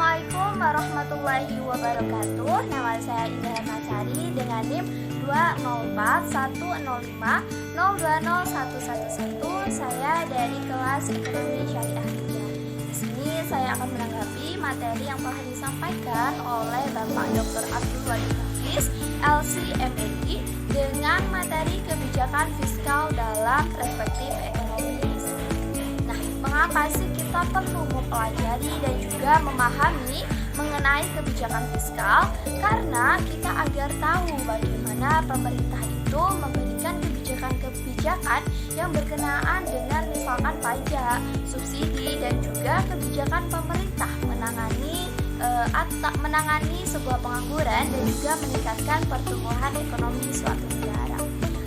Assalamualaikum warahmatullahi wabarakatuh. Nama saya Indah Nasari dengan NIM 2041050201111. Saya dari kelas Ekonomi Syariah 3. Di sini saya akan menanggapi materi yang telah disampaikan oleh Bapak Dr. Abdul Wahid Hafiz, LC/MPI, dengan materi kebijakan fiskal dalam perspektif ekonomi. Nah, mengapa sih kita perlu mempelajari dan juga memahami mengenai kebijakan fiskal? Karena kita agar tahu bagaimana pemerintah itu memberikan kebijakan-kebijakan yang berkenaan dengan misalkan pajak, subsidi, dan juga kebijakan pemerintah menangani sebuah pengangguran dan juga meningkatkan pertumbuhan ekonomi suatu negara.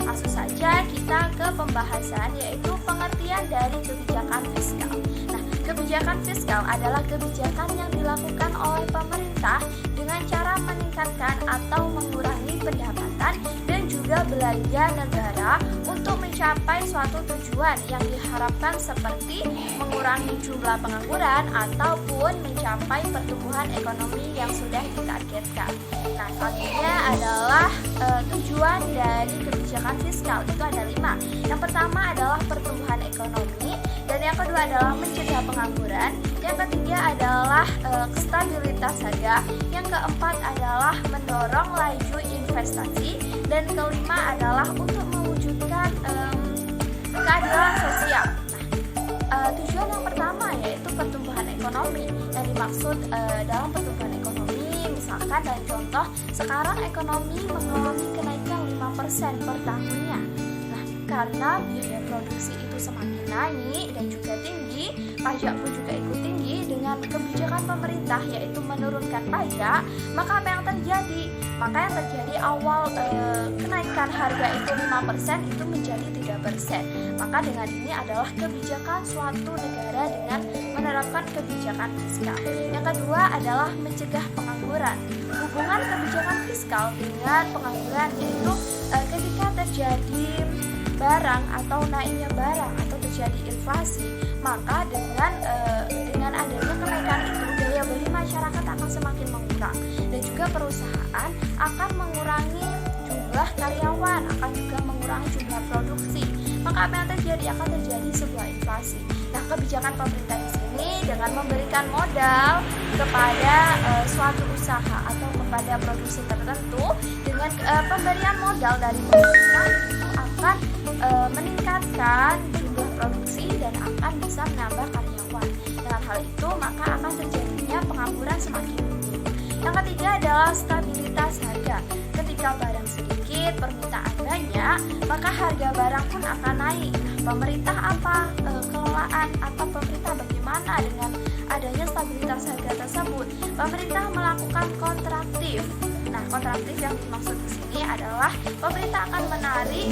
Langsung saja kita ke pembahasan, yaitu pengertian dari kebijakan fiskal. Nah, kebijakan fiskal adalah kebijakan yang dilakukan oleh pemerintah dengan cara meningkatkan atau mengurangi pendapatan dan juga belanja negara untuk mencapai suatu tujuan yang diharapkan, seperti mengurangi jumlah pengangguran ataupun mencapai pertumbuhan ekonomi yang sudah ditargetkan. Nah, selanjutnya adalah tujuan dari kebijakan fiskal itu ada 5. Yang pertama adalah pertumbuhan ekonomi, dan yang kedua adalah mencegah pengangguran, yang ketiga adalah stabilitas harga, yang keempat adalah mendorong laju investasi, dan kelima adalah untuk mewujudkan keadilan sosial. Nah, tujuan yang pertama yaitu pertumbuhan ekonomi. Yang dimaksud dalam pertumbuhan ekonomi, misalkan dari contoh sekarang ekonomi mengalami kenaikan 5% per tahunnya. Nah, karena biaya produksi itu semakin naik dan juga tinggi, pajak pun juga ikut tinggi. Dengan kebijakan pemerintah yaitu menurunkan pajak, maka apa yang terjadi? Maka yang terjadi awal kenaikan harga itu 5% itu menjadi 3%. Maka dengan ini adalah kebijakan suatu negara dengan menerapkan kebijakan fiskal. Yang kedua adalah mencegah pengangguran. Hubungan kebijakan fiskal dengan pengangguran yaitu ketika terjadi barang atau naiknya barang atau terjadi inflasi, maka dengan adanya kenaikan itu daya beli masyarakat akan semakin mengurang, dan juga perusahaan akan mengurangi jumlah karyawan, akan juga mengurangi jumlah produksi. Maka apa yang terjadi? Akan terjadi sebuah inflasi. Nah, kebijakan pemerintah di sini dengan memberikan modal kepada suatu usaha atau kepada produksi tertentu, dengan pemberian modal dari pemerintah itu akan meningkatkan jumlah produksi dan akan bisa menambah karyawan. Dengan hal itu maka akan terjadinya pengangguran semakin tinggi. Yang ketiga adalah stabilitas harga. Ketika barang sedikit, permintaan banyak, maka harga barang pun akan naik. Pemerintah kelolaan atau pemerintah bagaimana dengan adanya stabilitas harga tersebut? Pemerintah melakukan kontraktif. Nah, kontraktif yang dimaksud di sini adalah pemerintah akan menarik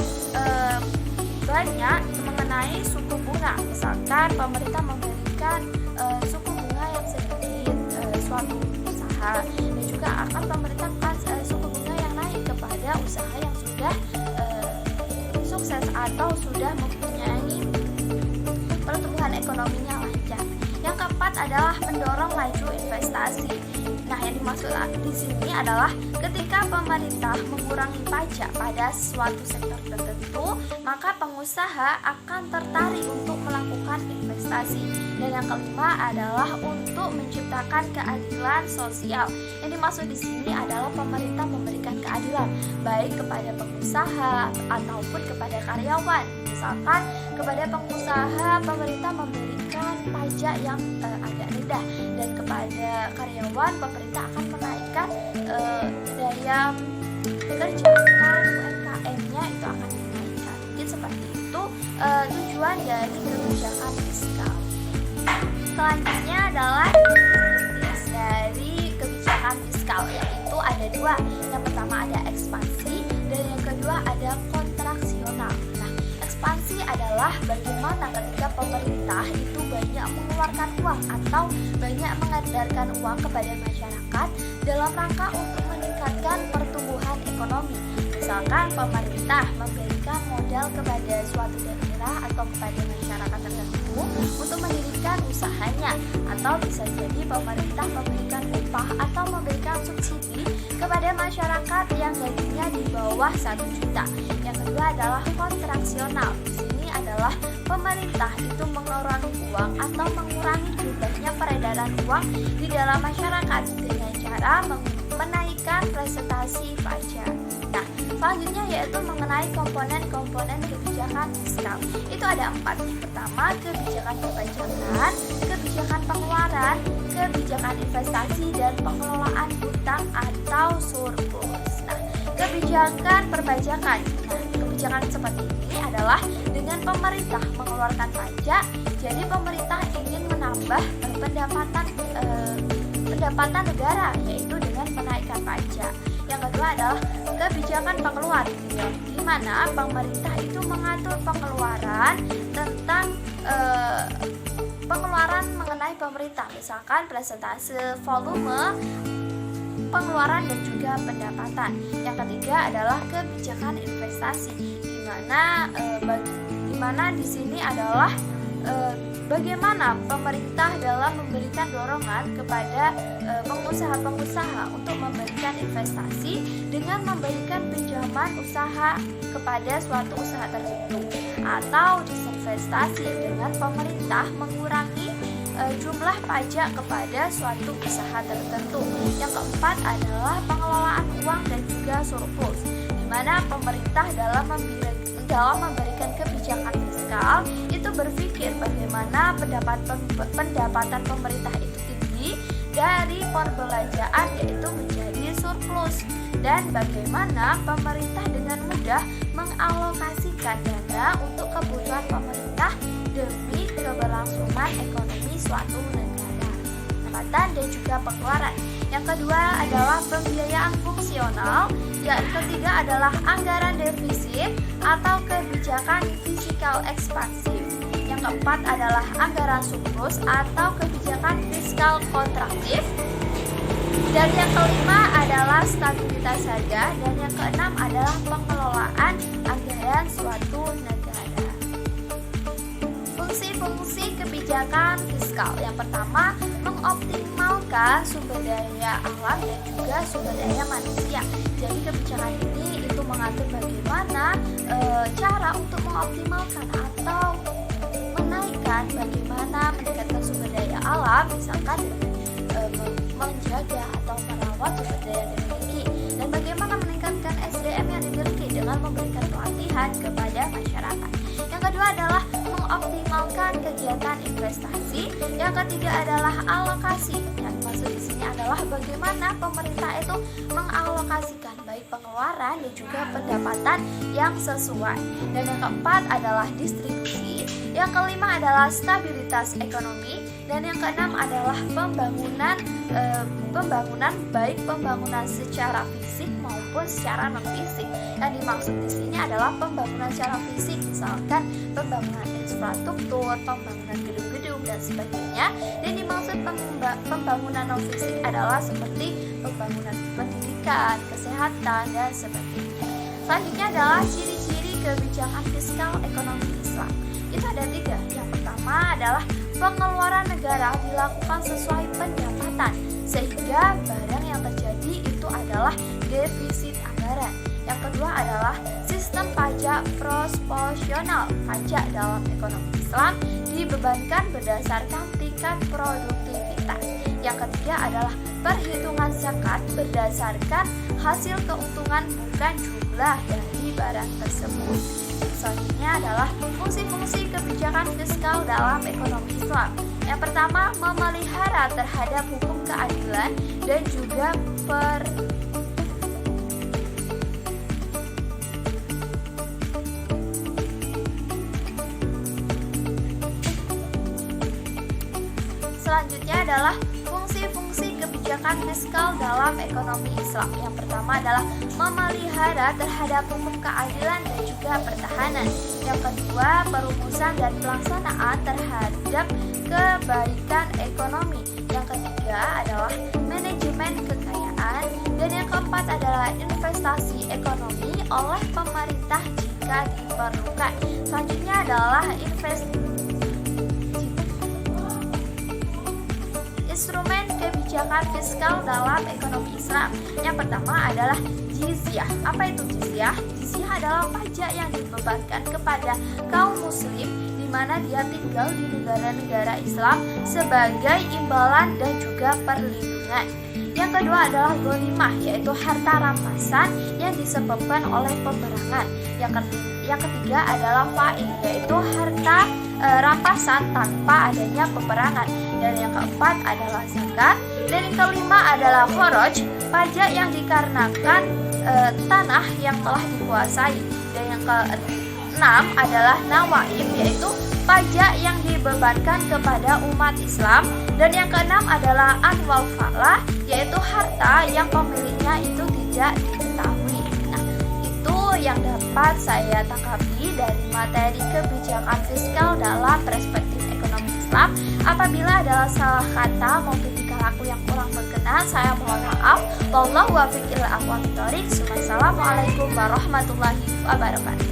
banyak mengenai suku bunga. Misalkan pemerintah memberikan suku bunga yang sedikit suatu usaha, dan juga akan pemerintahkan suku bunga yang naik kepada usaha yang sudah sukses atau sudah mempunyai pertumbuhan ekonominya lancar. Yang keempat adalah mendorong laju investasi. Nah, yang dimaksud di sini adalah ketika pemerintah mengurangi pajak pada suatu sektor tertentu, maka pengusaha akan tertarik untuk melakukan investasi. Dan yang kelima adalah untuk menciptakan keadilan sosial. Yang dimaksud di sini adalah pemerintah memberikan keadilan baik kepada pengusaha ataupun kepada karyawan. Misalkan kepada pengusaha pemerintah memberikan pajak yang agak rendah, dan kepada karyawan pemerintah akan menaikkan daya kerja atau UMKM-nya itu akan dinaikkan. Jadi seperti itu tujuan dari kebijakan fiskal. Selanjutnya adalah jenis dari kebijakan fiskal, yaitu ada 2. Yang pertama ada ekspansi, dan yang kedua ada kontraksional. Nah, ekspansi adalah bagaimana ketika pemerintah itu banyak mengeluarkan uang atau banyak mengedarkan uang kepada masyarakat dalam rangka untuk meningkatkan pertumbuhan ekonomi. Misalkan pemerintah memberikan modal kepada suatu daerah atau kepada masyarakat tertentu untuk mendirikan usahanya, atau bisa jadi pemerintah memberikan upah atau memberikan subsidi kepada masyarakat yang gajinya di bawah 1 juta. Yang kedua adalah kontraksional. Di sini adalah pemerintah itu mengurangi uang atau mengurangi jumlahnya peredaran uang di dalam masyarakat dengan cara menaikkan presentasi pajak. Nah, selanjutnya yaitu mengenai komponen-komponen kebijakan fiskal. Itu ada 4. Pertama, kebijakan perpajakan, kebijakan pengeluaran, kebijakan investasi, dan pengelolaan hutang atau surplus. Nah, kebijakan perpajakan. Nah, kebijakan seperti ini adalah dengan pemerintah mengeluarkan pajak, jadi pemerintah ingin menambah pendapatan negara, yaitu dengan menaikkan pajak. Yang kedua adalah kebijakan pengeluaran, di mana pemerintah itu mengatur pengeluaran tentang pengeluaran mengenai pemerintah, misalkan persentase, volume pengeluaran dan juga pendapatan. Yang ketiga adalah kebijakan investasi, di mana di sini adalah bagaimana pemerintah dalam memberikan dorongan kepada pengusaha-pengusaha untuk memberikan investasi dengan memberikan pinjaman usaha kepada suatu usaha tertentu, atau disinvestasi dengan pemerintah mengurangi jumlah pajak kepada suatu usaha tertentu. Yang keempat adalah pengelolaan uang dan juga surplus, di mana pemerintah dalam memberikan kebijakan fiskal itu berpikir bagaimana pendapatan pemerintah itu tinggi dari perbelanjaan, yaitu menjadi surplus, dan bagaimana pemerintah dengan mudah mengalokasikan dana untuk kebutuhan pemerintah demi keberlangsungan ekonomi suatu negara. Pendapatan dan juga pengeluaran. Yang kedua adalah pembiayaan fungsional. Yang ketiga adalah anggaran defisit atau kebijakan fiskal ekspansif. Yang keempat adalah anggaran surplus atau kebijakan fiskal kontraktif. Dan yang kelima adalah stabilitas harga, dan yang keenam adalah pengelolaan anggaran suatu negara. Fungsi-fungsi kebijakan fiskal. Yang pertama, mengoptimalkan sumber daya alam dan juga sumber daya manusia. Jadi kebijakan ini itu mengatur bagaimana cara untuk mengoptimalkan atau menaikkan bagaimana meningkatkan sumber daya alam, misalkan menjaga atau merawat sumber daya yang dimiliki, dan bagaimana meningkatkan SDM yang dimiliki dengan memberikan pelatihan kepada masyarakat. Yang kedua adalah mengoptimalkan kegiatan investasi. Yang ketiga adalah alokasi. Yang maksud di sini adalah bagaimana pemerintah itu mengalokasikan baik pengeluaran dan juga pendapatan yang sesuai. Dan yang keempat adalah distribusi. Yang kelima adalah stabilitas ekonomi, dan yang keenam adalah pembangunan baik pembangunan secara fisik maupun secara non fisik. Yang dimaksud di sini adalah pembangunan secara fisik, misalkan pembangunan infrastruktur, pembangunan gedung-gedung dan sebagainya. Dan dimaksud pembangunan non fisik adalah seperti pembangunan pendidikan, kesehatan dan sebagainya. Selanjutnya adalah ciri-ciri kebijakan fiskal ekonomi Islam. Itu ada 3. Yang pertama adalah pengeluaran negara dilakukan sesuai pendapatan, sehingga barang yang terjadi itu adalah defisit anggaran. Yang kedua adalah sistem pajak proporsional. Pajak dalam ekonomi Islam dibebankan berdasarkan tingkat produktivitas. Yang ketiga adalah perhitungan zakat berdasarkan hasil keuntungan, bukan jumlah dari barang tersebut. Selanjutnya adalah fungsi-fungsi kebijakan fiskal dalam ekonomi Islam. Yang pertama, memelihara terhadap hukum keadilan dan juga Selanjutnya adalah fungsi-fungsi kebijakan fiskal dalam ekonomi Islam. Yang pertama adalah memelihara terhadap hukum keadilan dan juga pertahanan. Yang kedua, perumusan dan pelaksanaan terhadap kebaikan ekonomi. Yang ketiga adalah manajemen kekayaan. Dan yang keempat adalah investasi ekonomi oleh pemerintah jika diperlukan. Selanjutnya adalah instrumen kebijakan fiskal dalam ekonomi Islam. Yang pertama adalah jizyah. Apa itu jizyah? Jizyah adalah pajak yang dibebankan kepada kaum muslim di mana dia tinggal di negara-negara Islam sebagai imbalan dan juga perlindungan. Yang kedua adalah ghanimah, yaitu harta rampasan yang disebabkan oleh peperangan. Yang ketiga adalah fai'ah, yaitu harta rampasan tanpa adanya peperangan. Dan yang keempat adalah zakat. Dan yang kelima adalah kharaj, pajak yang dikarenakan tanah yang telah dikuasai. Dan yang keenam adalah nawaib, yaitu pajak yang dibebankan kepada umat Islam. Dan yang keenam adalah anwal falah, yaitu harta yang pemiliknya itu tidak diketahui. Nah, itu yang dapat saya tangkapi dari materi kebijakan fiskal dalam perspektif ekonomi Islam. Apabila ada salah kata maupun tingkah laku yang kurang berkenan, saya mohon maaf. Wallahu a'lam bishawab. Wassalamualaikum warahmatullahi wabarakatuh.